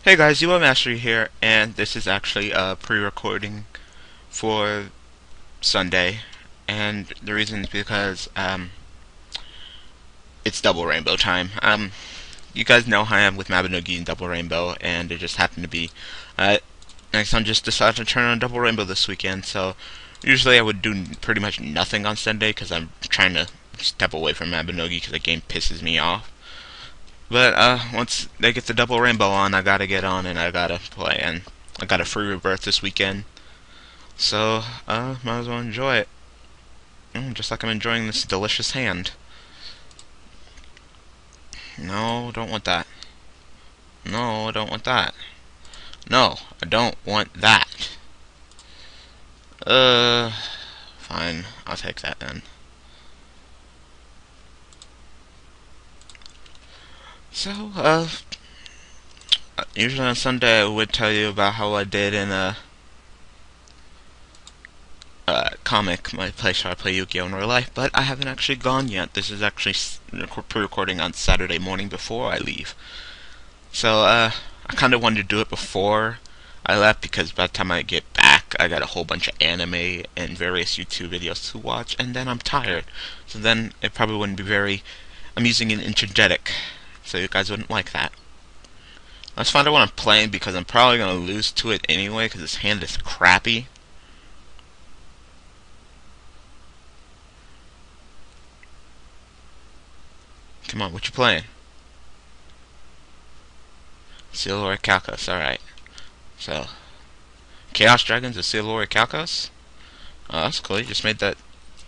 Hey guys, Yubel Mastery here, and this is actually a pre-recording for Sunday, and the reason is because it's double rainbow time. You guys know how I am with Mabinogi and double rainbow, and it just happened to be uh, my son just decided to turn on double rainbow this weekend. So usually I would do pretty much nothing on Sunday because I'm trying to step away from Mabinogi because the game pisses me off. But once they get the double rainbow on, I gotta get on and I gotta play. And I got a free rebirth this weekend, so might as well enjoy it. Just like I'm enjoying this delicious hand. No, don't want that. No, I don't want that. No, I don't want that. Uh, Fine. I'll take that then. So, usually on Sunday I would tell you about how I did in a comic, my place where I play Yu-Gi-Oh! In real life, but I haven't actually gone yet. This is actually pre-recording on Saturday morning before I leave. So, I kind of wanted to do it before I left because by the time I get back, I got a whole bunch of anime and various YouTube videos to watch, and then I'm tired. So then it probably wouldn't be very amusing and energetic, so you guys wouldn't like that. Let's find out what I'm playing because I'm probably going to lose to it anyway because this hand is crappy. Come on, what you playing? Silver Calcos, alright. So, Chaos Dragons of Silver Calcos? Oh, that's cool. You just made that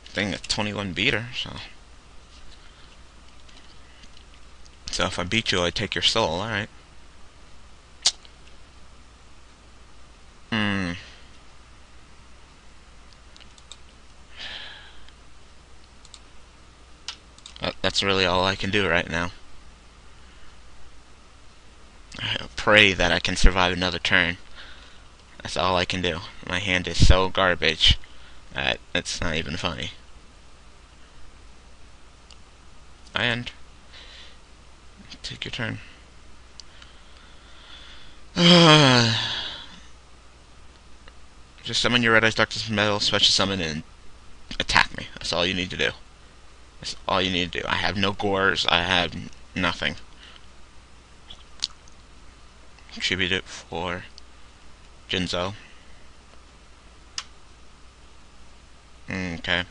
thing a 21 beater, so if I beat you, I take your soul, alright. Hmm. That's really all I can do right now. I pray that I can survive another turn. That's all I can do. My hand is so garbage that it's not even funny. And take your turn. Just summon your Red Eyes Darkness Metal, special summon, and attack me. That's all you need to do. That's all you need to do. I have no gores. I have nothing. Tribute it for Jinzo. Okay.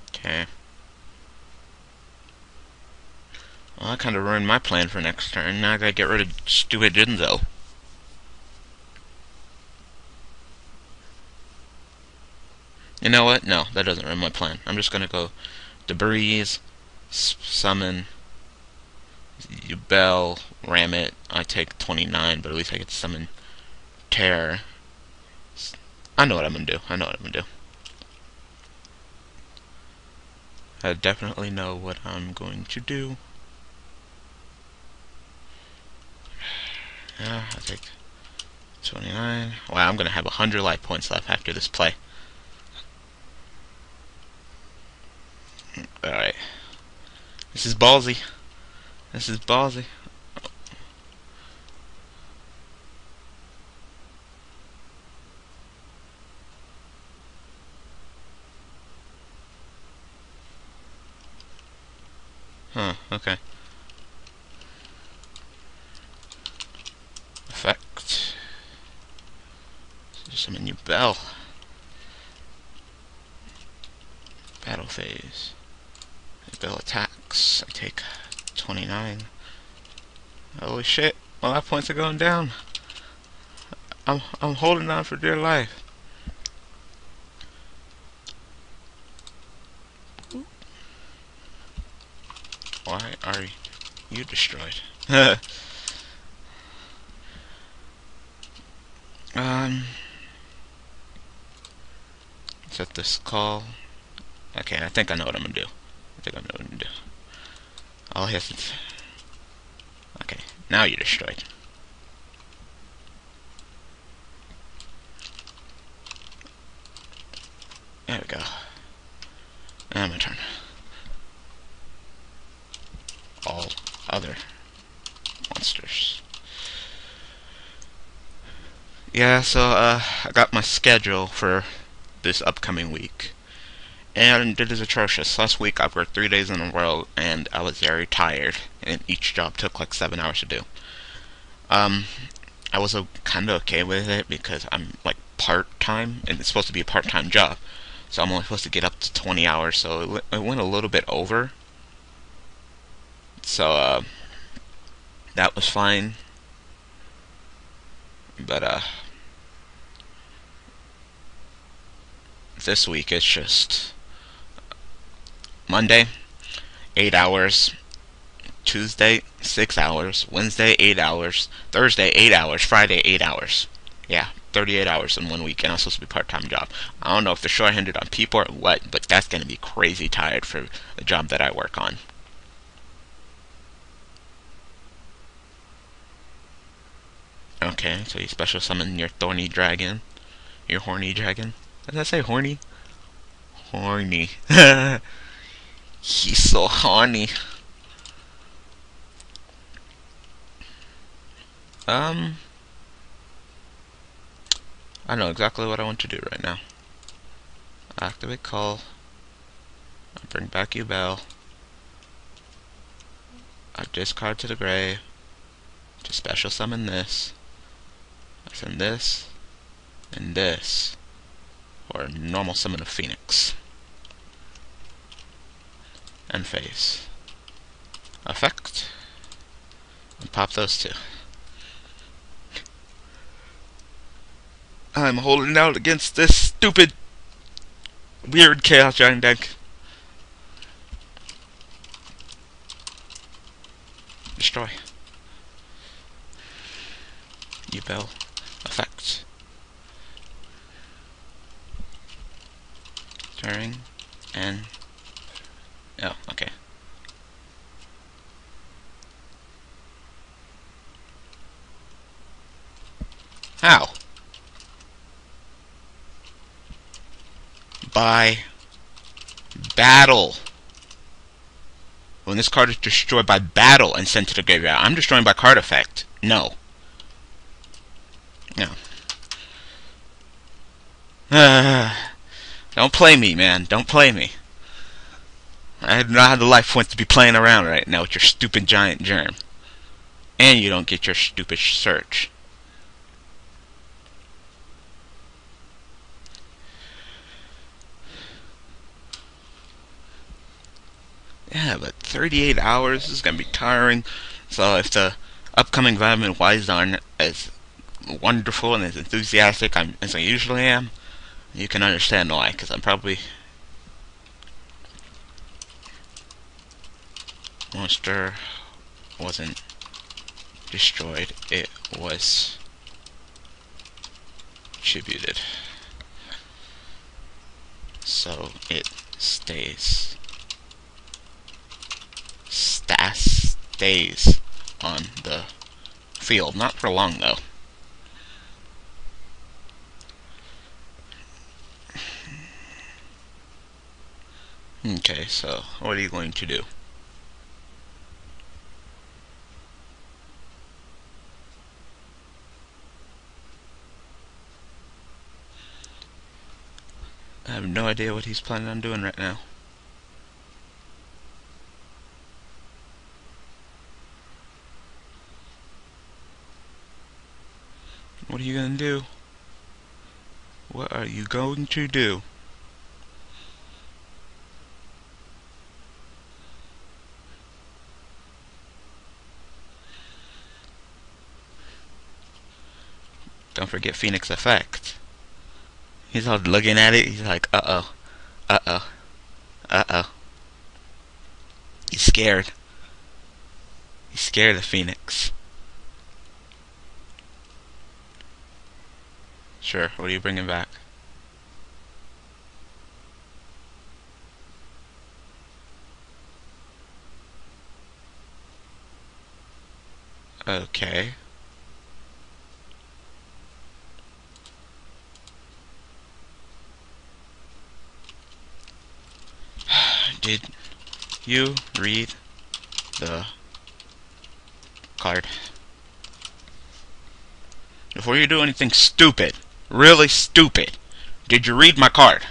Okay. Well, that kind of ruined my plan for next turn. Now I gotta get rid of stupid Jinzo. You know what? No, that doesn't ruin my plan. I'm just gonna go Debris, summon, Yubel, ram it. I take 29, but at least I get to summon Terror. I know what I'm gonna do. I know what I'm gonna do. I definitely know what I'm going to do. Yeah, I take 29. Wow, I'm gonna have 100 life points left after this play. Alright. This is ballsy. This is ballsy. Huh, okay. Effect. Summon Yubel. Battle phase. Yubel attacks. I take 29. Holy shit, my life points are going down. I'm holding on for dear life. Why are you destroyed? Set this call. Okay, I think I know what I'm gonna do. I think I know what I'm gonna do. All I have to... Okay, now you're destroyed. There we go. Now my turn. All other monsters. Yeah, so I got my schedule for this upcoming week, and it is atrocious. Last week I worked 3 days in a row, and I was very tired, and each job took like 7 hours to do. Um, I was kind of okay with it because I'm like part-time, and it's supposed to be a part-time job, so I'm only supposed to get up to 20 hours, so it went a little bit over. So that was fine, but this week it's just Monday 8 hours, Tuesday 6 hours, Wednesday 8 hours, Thursday 8 hours, Friday 8 hours. Yeah, 38 hours in 1 week, and I'm supposed to be a part-time job. I don't know if they're short-handed on people or what, but that's gonna be crazy tired for the job that I work on. Okay, so you special summon your thorny dragon, your horny dragon. Did I say horny? Horny. He's so horny. I know exactly what I want to do right now. Activate call. I bring back Yubel. I discard to the grave. To special summon this. I send this. And this. Or a normal summon of Phoenix. And phase. Effect. And pop those two. I'm holding out against this stupid, weird Chaos Giant deck. Destroy. Yubel. Effect. Stirring. And... oh, okay. How? By battle. When this card is destroyed by battle and sent to the graveyard. I'm destroying by card effect. No. No. Don't play me, man. Don't play me. I do not have the life points to be playing around right now with your stupid giant germ. And you don't get your stupid search. Yeah, but 38 hours is going to be tiring. So if the upcoming Vitamin Ys aren't as wonderful and as enthusiastic as I usually am, you can understand why, because I'm probably... monster wasn't destroyed, it was tributed. So it stays on the field. Not for long, though. Okay, so what are you going to do? I have no idea what he's planning on doing right now. What are you going to do? What are you going to do? Don't forget Phoenix Effect. He's all looking at it, he's like, uh-oh, uh-oh, uh-oh. He's scared. He's scared of Phoenix. Sure, what are you bringing back? Okay. Did you read the card. Before you do anything stupid, really stupid, did you read my card?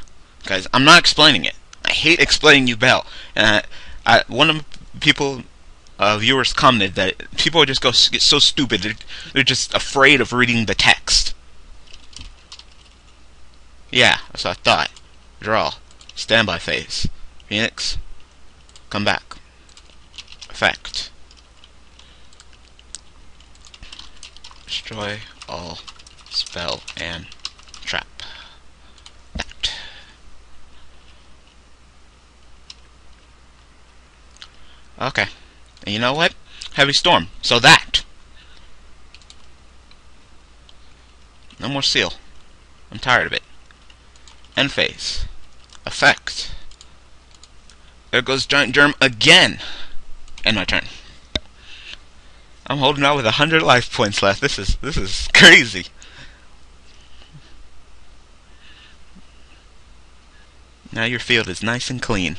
Guys, I'm not explaining it. I hate explaining Yubel. And one of the people, viewers commented that people just get so stupid, they're just afraid of reading the text. Yeah, that's what I thought. Draw. Standby phase. Phoenix. Come back. Effect. Destroy all spell and trap. That. Okay. And you know what? Heavy storm. So that. No more seal. I'm tired of it. End phase. Effect. There goes Giant Germ again. End my turn. I'm holding out with 100 life points left. This is crazy. Now your field is nice and clean.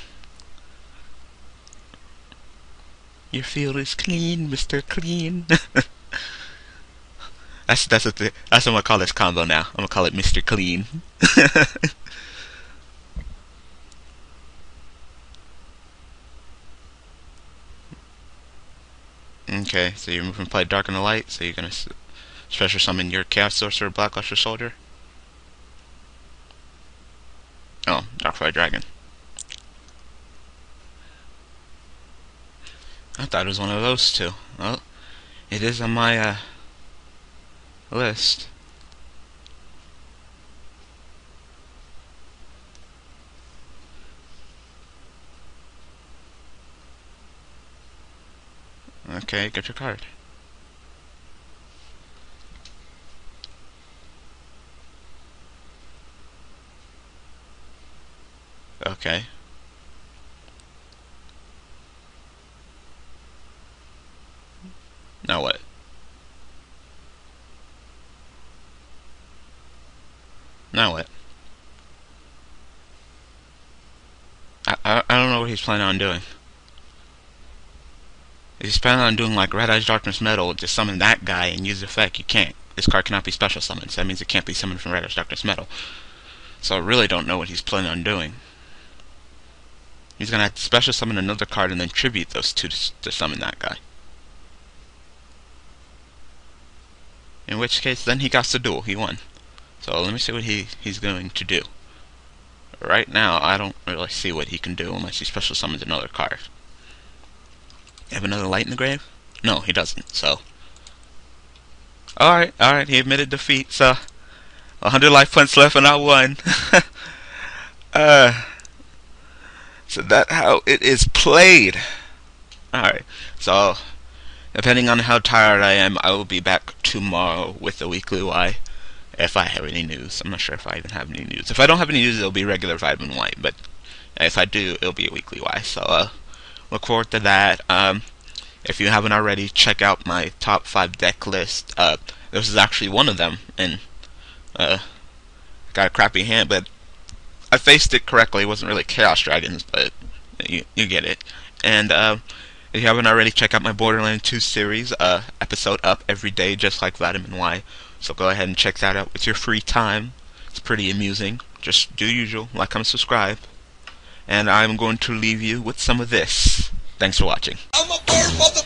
Your field is clean, Mr. Clean. that's what I'm gonna call this combo now. I'm gonna call it Mr. Clean. Okay, so you're moving to play Dark in the Light, so you're gonna special summon your Chaos Sorcerer, Black Luster Soldier. Oh, Darkfire Dragon. I thought it was one of those two. Well, it is on my list. Okay, get your card. Okay. Now what? Now what? I don't know what he's planning on doing. If he's planning on doing like Red Eyes Darkness Metal, just summon that guy and use the effect, you can't. This card cannot be special summoned, so that means it can't be summoned from Red Eyes Darkness Metal. So I really don't know what he's planning on doing. He's gonna have to special summon another card and then tribute those two to summon that guy. In which case, then he got the duel. He won. So let me see what he's going to do. Right now, I don't really see what he can do unless he special summons another card. Have another light in the grave? No, he doesn't. So, all right. He admitted defeat. So, 100 life points left, and I won. So that's how it is played. All right. So, depending on how tired I am, I will be back tomorrow with the weekly Y. If I have any news. I'm not sure if I even have any news. If I don't have any news, it'll be regular Vitamin Y. But if I do, it'll be a weekly Y. So, look forward to that. If you haven't already, check out my top 5 deck list. This is actually one of them, and got a crappy hand, but I faced it correctly. It wasn't really Chaos Dragons, but you get it. And if you haven't already, check out my Borderlands 2 series. Episode up every day, just like Vitamin Y. So go ahead and check that out with your free time. It's pretty amusing. Just do usual, like, comment, subscribe. And I'm going to leave you with some of this. Thanks for watching. I'm a bird, mother